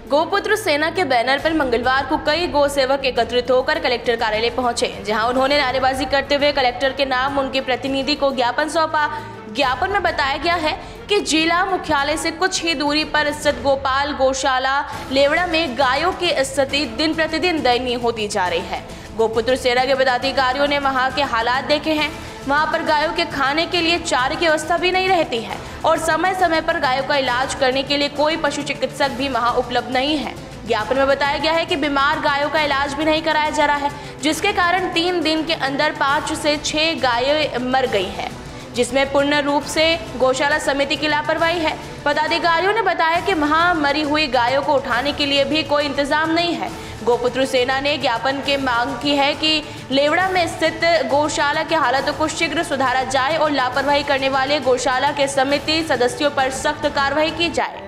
गोपुत्र सेना के बैनर पर मंगलवार को कई गौ सेवक एकत्रित होकर कलेक्टर कार्यालय पहुंचे, जहां उन्होंने नारेबाजी करते हुए कलेक्टर के नाम उनके प्रतिनिधि को ज्ञापन सौंपा। ज्ञापन में बताया गया है कि जिला मुख्यालय से कुछ ही दूरी पर स्थित गोपाल गौशाला लेवड़ा में गायों की स्थिति दिन प्रतिदिन दयनीय होती जा रही है। गोपुत्र सेना के पदाधिकारियों ने वहां के हालात देखे हैं। वहां पर गायों के खाने के लिए चारे की व्यवस्था भी नहीं रहती है और समय समय पर गायों का इलाज करने के लिए कोई पशु चिकित्सक भी वहां उपलब्ध नहीं है। ज्ञापन में बताया गया है कि बीमार गायों का इलाज भी नहीं कराया जा रहा है, जिसके कारण 3 दिन के अंदर 5 से 6 गायें मर गई है, जिसमें पूर्ण रूप से गौशाला समिति की लापरवाही है। पदाधिकारियों ने बताया कि वहां मरी हुई गायों को उठाने के लिए भी कोई इंतजाम नहीं है। गोपुत्र सेना ने ज्ञापन के मांग की है कि लेवड़ा में स्थित गौशाला के हालातों को शीघ्र सुधारा जाए और लापरवाही करने वाले गौशाला के समिति सदस्यों पर सख्त कार्रवाई की जाए।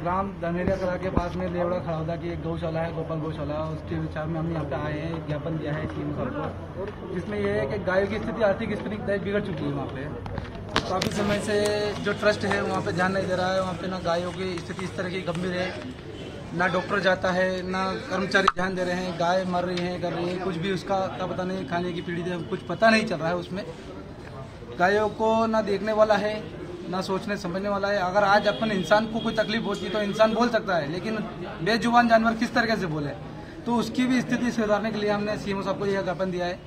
ग्राम धनेरिया कला के पास में लेवड़ा खड़ौदा की एक गौशाला है, गोपाल गौशाला। उसके विचार में हम यहाँ पे आए हैं, ज्ञापन दिया है सीएम साहब को, जिसमें यह है कि गायों की स्थिति, आर्थिक स्थिति बिगड़ चुकी है। वहाँ पे काफ़ी समय से जो ट्रस्ट है वहाँ पे ध्यान नहीं दे रहा है। वहाँ पे ना गायों की स्थिति इस तरह की गंभीर है, ना डॉक्टर जाता है, ना कर्मचारी ध्यान दे रहे हैं। गाय मर रही हैं, कर रही हैं, कुछ भी उसका क्या पता नहीं, खाने की पीढ़ी कुछ पता नहीं चल रहा है। उसमें गायों को ना देखने वाला है, ना सोचने समझने वाला है। अगर आज अपन इंसान को कोई तकलीफ होती है तो इंसान बोल सकता है, लेकिन बेजुबान जानवर किस तरीके से बोले? तो उसकी भी स्थिति सुधारने के लिए हमने सीएम साहब को यह ज्ञापन दिया है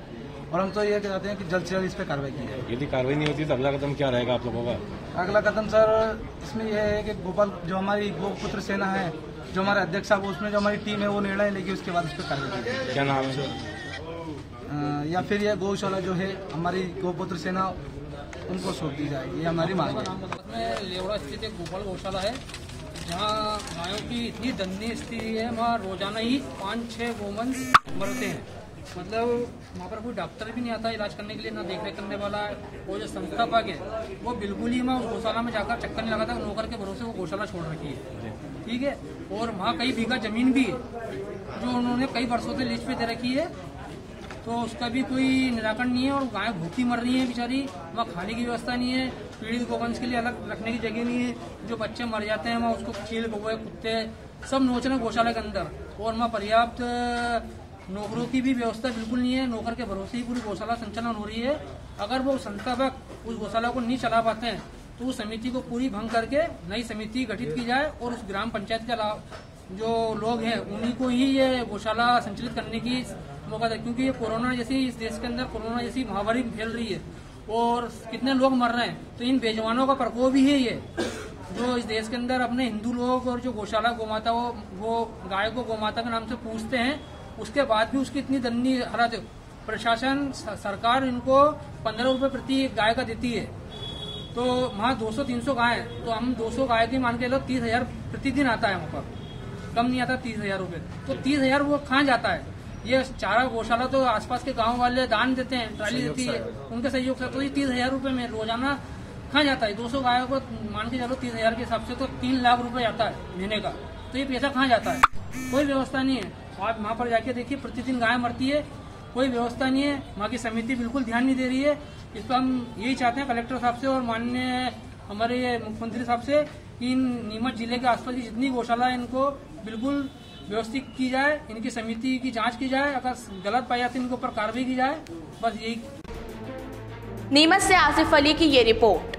और हम तो ये कहते हैं कि जल्द से जल्द इस पर कार्रवाई की जाए। यदि कार्रवाई नहीं होती तो अगला कदम क्या रहेगा आप लोगों का? अगला कदम सर इसमें यह है कि गोपाल जो हमारी गोपुत्र सेना है, जो हमारे अध्यक्ष साहब, उसमें जो हमारी टीम है वो निर्णय लेगी, उसके बाद उस पर कार्रवाई की जाए। क्या नाम है सर? या फिर यह गौशाला जो है हमारी गोपुत्र सेना, उनको सौंप दी जाए, ये हमारी मांग है। लेवड़ा स्थित एक गोपाल गौशाला है, जहाँ गायों की इतनी दयनीय स्थिति है। वहाँ रोजाना ही 5-6 गोवंश मरते हैं। मतलब वहाँ पर कोई डॉक्टर भी नहीं आता इलाज करने के लिए, ना देखरेख करने वाला है। वो जो संस्थापक है वो बिल्कुल ही वहाँ उस गौशाला में जाकर चक्कर नहीं लगाता। नौकर के भरोसे वो गौशाला छोड़ रखी है, ठीक है। और वहाँ कई बीघा जमीन भी है जो उन्होंने कई वर्षों से लीज पे दे रखी है, तो उसका भी कोई निराकरण नहीं है। और गाय भूखी मर रही है बेचारी, वहाँ खाने की व्यवस्था नहीं है, पीड़ित गोवंश के लिए अलग रखने की जगह नहीं है। जो बच्चे मर जाते हैं वहाँ उसको चील, कौवे, कुत्ते सब नोच रहे हैं गौशाला के अंदर। और वहाँ पर्याप्त नौकरों की भी व्यवस्था बिल्कुल नहीं है। नौकर के भरोसे ही पूरी गौशाला संचालन हो रही है। अगर वो संस्थापक उस गौशाला को नहीं चला पाते हैं तो उस समिति को पूरी भंग करके नई समिति गठित की जाए और उस ग्राम पंचायत के जो लोग हैं उन्हीं को ही ये गौशाला संचालित करने की मौका दे। क्योंकि ये कोरोना जैसी, इस देश के अंदर कोरोना जैसी महामारी फैल रही है और कितने लोग मर रहे हैं, तो इन बेजवानों का प्रकोप ही है ये, जो इस देश के अंदर अपने हिंदू लोग और जो गौशाला गोमाता वो गाय को गोमाता के नाम से पूछते हैं, उसके बाद भी उसकी इतनी दयनीय हालत है। प्रशासन, सरकार इनको 15 रुपए प्रति गाय का देती है, तो वहाँ 200-300 गाय है, तो हम 200 गाय की मान के लो 30,000 प्रतिदिन आता है। वहाँ पर कम नहीं आता 30,000 रुपये, तो 30,000 वो कहाँ जाता है? ये चारा गौशाला तो आसपास के गांव वाले दान देते हैं, ट्राली देती है, उनके सहयोग से। तो ये 30,000 रुपये में रोजाना कहाँ जाता है? 200 गायों को मान के चलो 30,000 के हिसाब से तो 3 लाख रुपए आता है महीने का। तो ये पैसा कहाँ जाता है? कोई व्यवस्था नहीं है। आप वहाँ पर जाके देखिए, प्रतिदिन गाय मरती है, कोई व्यवस्था नहीं है। वहाँ की समिति बिल्कुल ध्यान नहीं दे रही है। इस पर हम यही चाहते हैं कलेक्टर साहब से और माननीय हमारे मुख्यमंत्री साहब से कि नीमच जिले के आसपास की जितनी गौशाला है इनको बिल्कुल व्यवस्थित की जाए, इनकी समिति की जांच की जाए, अगर गलत पाई जाती है इनके ऊपर कार्रवाई की जाए। बस यही। नीमच से आसिफ अली की ये रिपोर्ट।